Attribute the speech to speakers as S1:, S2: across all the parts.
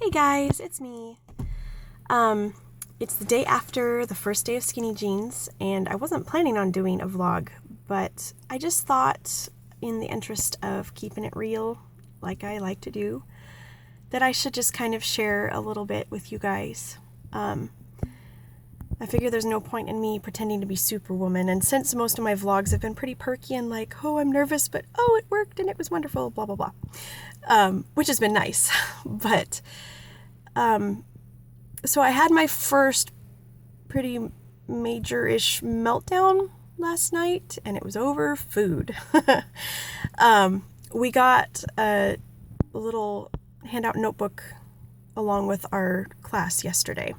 S1: Hey guys, it's me. It's the day after the first day of Skinny Jeans, and I wasn't planning on doing a vlog, but I just thought, in the interest of keeping it real, like I like to do, that I should just kind of share a little bit with you guys. I figure there's no point in me pretending to be Superwoman, and since most of my vlogs have been pretty perky and like, oh, I'm nervous, but oh, it worked and it was wonderful, blah, blah, blah, which has been nice, but, so I had my first pretty major-ish meltdown last night, and it was over food. We got a little handout notebook along with our class yesterday.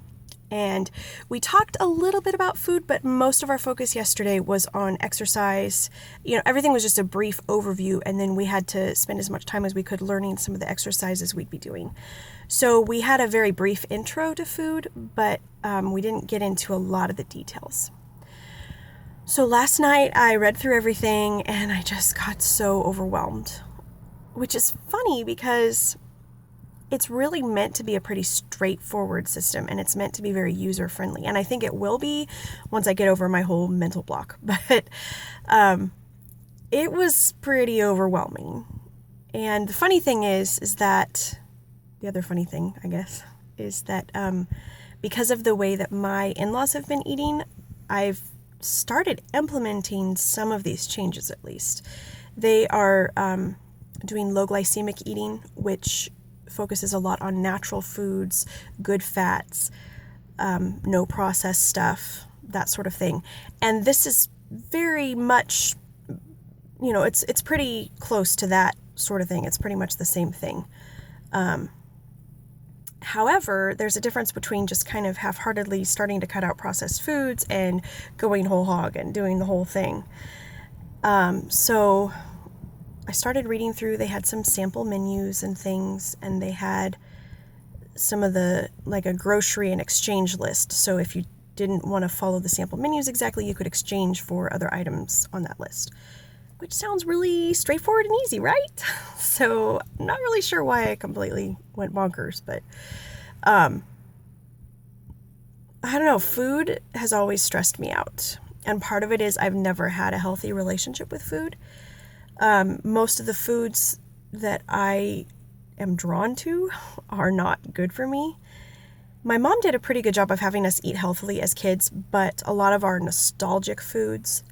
S1: And we talked a little bit about food, but most of our focus yesterday was on exercise. You know, everything was just a brief overview, and then we had to spend as much time as we could learning some of the exercises we'd be doing. So we had a very brief intro to food, but we didn't get into a lot of the details. So last night I read through everything, and I just got so overwhelmed, which is funny because it's really meant to be a pretty straightforward system, and it's meant to be very user-friendly. And I think it will be once I get over my whole mental block. But it was pretty overwhelming. And the funny thing is that, the other funny thing, I guess, is that because of the way that my in-laws have been eating, I've started implementing some of these changes at least. They are doing low glycemic eating, which focuses a lot on natural foods, good fats, no processed stuff, that sort of thing. And this is very much, you know, it's pretty close to that sort of thing. It's pretty much the same thing. However, there's a difference between just kind of half-heartedly starting to cut out processed foods and going whole hog and doing the whole thing. So I started reading through. They had some sample menus and things, and they had some of the, like a grocery and exchange list. So if you didn't want to follow the sample menus exactly, you could exchange for other items on that list, which sounds really straightforward and easy, right? So I'm not really sure why I completely went bonkers, but I don't know. Food has always stressed me out, and part of it is I've never had a healthy relationship with food. Most of the foods that I am drawn to are not good for me. My mom did a pretty good job of having us eat healthily as kids, but a lot of our nostalgic foods,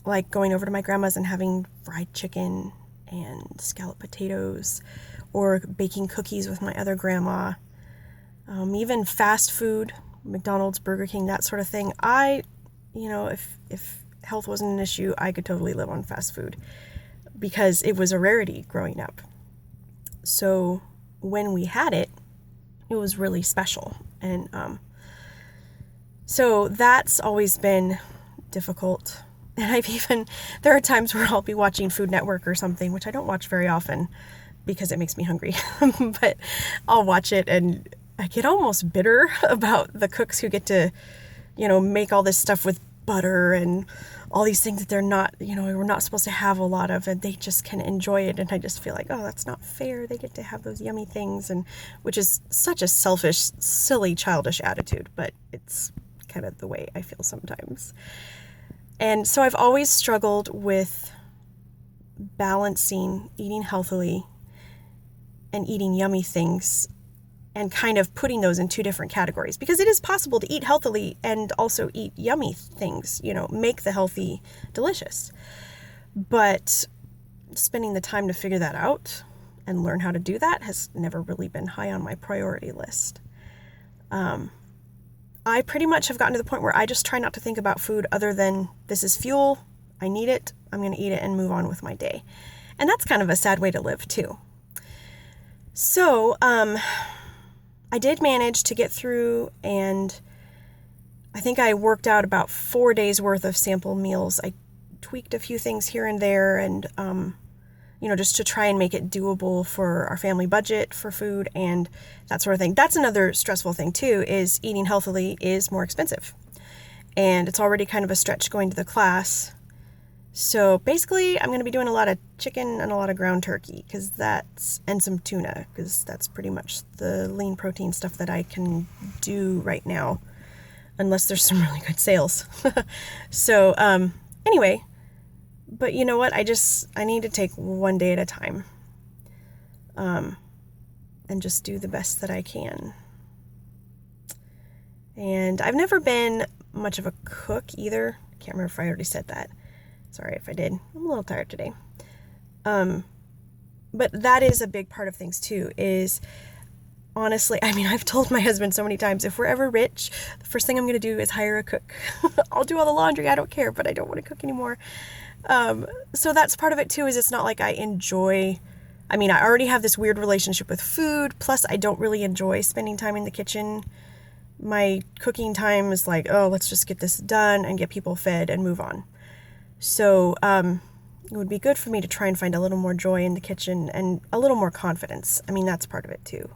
S1: like going over to my grandma's and having fried chicken and scalloped potatoes, or baking cookies with my other grandma, even fast food, McDonald's, Burger King, that sort of thing. If health wasn't an issue, I could totally live on fast food because it was a rarity growing up. So when we had it, it was really special. And so that's always been difficult. And there are times where I'll be watching Food Network or something, which I don't watch very often because it makes me hungry, but I'll watch it and I get almost bitter about the cooks who get to, make all this stuff with butter and all these things that they're not, we're not supposed to have a lot of, and they just can enjoy it. And I just feel like, oh, that's not fair. They get to have those yummy things, and which is such a selfish, silly, childish attitude, but it's kind of the way I feel sometimes. And so I've always struggled with balancing eating healthily and eating yummy things, and kind of putting those in two different categories, because it is possible to eat healthily and also eat yummy things, make the healthy delicious. But spending the time to figure that out and learn how to do that has never really been high on my priority list. I pretty much have gotten to the point where I just try not to think about food other than this is fuel, I need it, I'm going to eat it and move on with my day. And that's kind of a sad way to live too. So, I did manage to get through, and I think I worked out about 4 days worth of sample meals. I tweaked a few things here and there, and, just to try and make it doable for our family budget for food and that sort of thing. That's another stressful thing too, is eating healthily is more expensive. And it's already kind of a stretch going to the class So basically, I'm going to be doing a lot of chicken and a lot of ground turkey and some tuna, because that's pretty much the lean protein stuff that I can do right now, unless there's some really good sales. So, anyway, but you know what? I need to take one day at a time, and just do the best that I can. And I've never been much of a cook either. I can't remember if I already said that. Sorry if I did. I'm a little tired today. But that is a big part of things too, is honestly, I mean, I've told my husband so many times, if we're ever rich, the first thing I'm going to do is hire a cook. I'll do all the laundry. I don't care, but I don't want to cook anymore. So that's part of it too, is it's not like I already have this weird relationship with food. Plus I don't really enjoy spending time in the kitchen. My cooking time is like, oh, let's just get this done and get people fed and move on. So, it would be good for me to try and find a little more joy in the kitchen and a little more confidence. I mean, that's part of it too.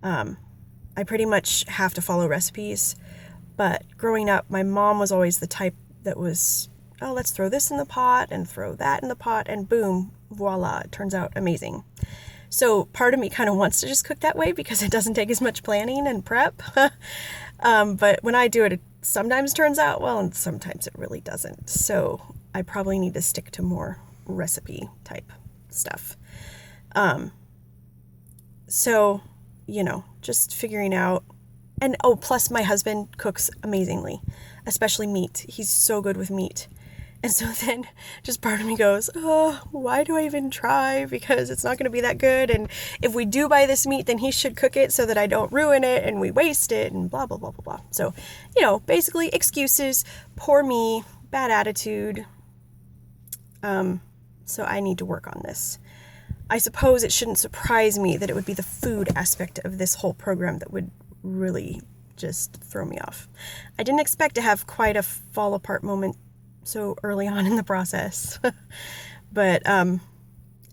S1: I pretty much have to follow recipes, but growing up, my mom was always the type that was, oh, let's throw this in the pot and throw that in the pot and boom, voila, it turns out amazing. So part of me kind of wants to just cook that way because it doesn't take as much planning and prep. But when I do it, it sometimes turns out well and sometimes it really doesn't. So I probably need to stick to more recipe type stuff. So, just figuring out, and plus my husband cooks amazingly, especially meat. He's so good with meat. And so then just part of me goes, oh, why do I even try? Because it's not going to be that good. And if we do buy this meat, then he should cook it so that I don't ruin it and we waste it and blah, blah, blah, blah, blah. So, basically excuses, poor me, bad attitude. So I need to work on this. I suppose it shouldn't surprise me that it would be the food aspect of this whole program that would really just throw me off. I didn't expect to have quite a fall apart moment so early on in the process. But, and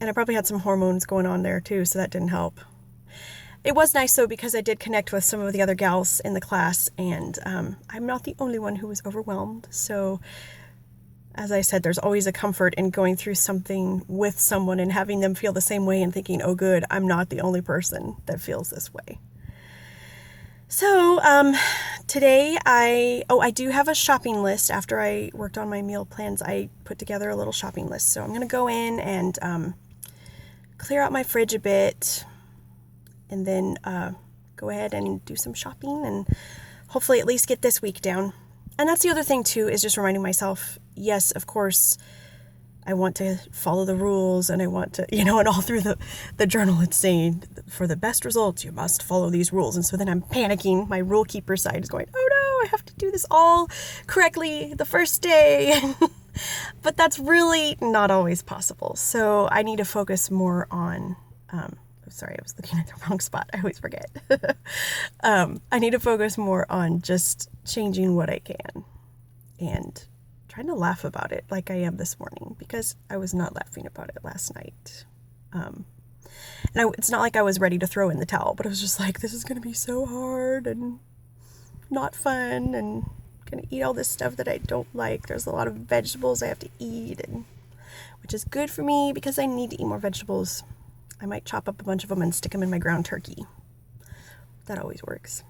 S1: I probably had some hormones going on there too, so that didn't help. It was nice though, because I did connect with some of the other gals in the class, and I'm not the only one who was overwhelmed. So as I said, there's always a comfort in going through something with someone and having them feel the same way and thinking, oh good, I'm not the only person that feels this way. So, today I do have a shopping list. After I worked on my meal plans, I put together a little shopping list. So I'm going to go in and, clear out my fridge a bit and then, go ahead and do some shopping and hopefully at least get this week down. And that's the other thing too, is just reminding myself, yes, of course, I want to follow the rules and I want to, and all through the journal it's saying, for the best results, you must follow these rules. And so then I'm panicking. My rule keeper side is going, oh no, I have to do this all correctly the first day. But that's really not always possible. So I need to focus more on, sorry, I was looking at the wrong spot. I always forget. I need to focus more on just changing what I can and trying to laugh about it like I am this morning, because I was not laughing about it last night. It's not like I was ready to throw in the towel, but it was just like, this is going to be so hard and not fun and going to eat all this stuff that I don't like. There's a lot of vegetables I have to eat, which is good for me because I need to eat more vegetables. I might chop up a bunch of them and stick them in my ground turkey. That always works.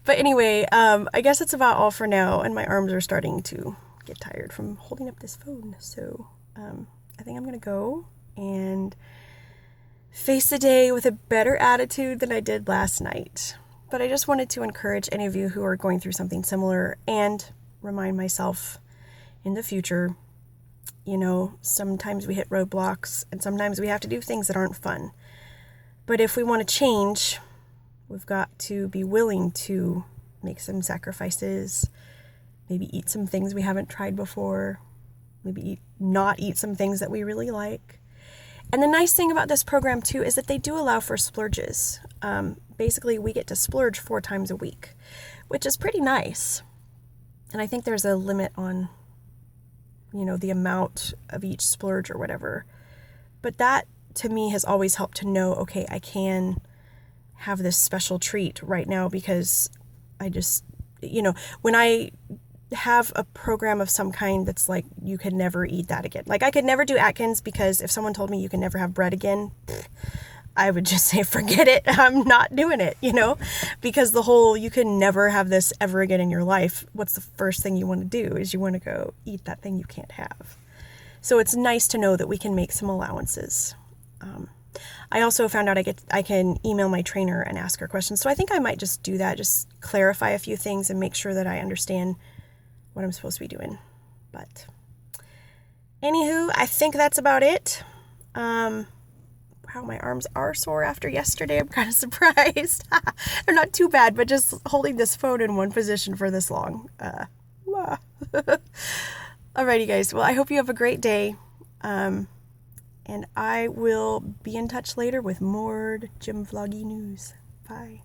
S1: But anyway, I guess that's about all for now, and my arms are starting to get tired from holding up this phone. So I think I'm going to go and face the day with a better attitude than I did last night. But I just wanted to encourage any of you who are going through something similar and remind myself in the future, sometimes we hit roadblocks and sometimes we have to do things that aren't fun. But if we want to change, we've got to be willing to make some sacrifices, maybe eat some things we haven't tried before, maybe not eat some things that we really like. And the nice thing about this program too is that they do allow for splurges. Basically, we get to splurge 4 times a week, which is pretty nice. And I think there's a limit on, the amount of each splurge or whatever. But that to me has always helped to know, okay, I can have this special treat right now because I just, when I have a program of some kind that's like, you could never eat that again. Like, I could never do Atkins, because if someone told me you can never have bread again, I would just say, forget it. I'm not doing it, because the whole, you can never have this ever again in your life. What's the first thing you want to do is you want to go eat that thing you can't have. So it's nice to know that we can make some allowances. I also found out I can email my trainer and ask her questions. So I think I might just do that, just clarify a few things and make sure that I understand what I'm supposed to be doing. But anywho, I think that's about it. Wow, my arms are sore after yesterday. I'm kind of surprised. They're not too bad, but just holding this phone in one position for this long. Alrighty, guys. Well, I hope you have a great day. And I will be in touch later with more gym vloggy news. Bye.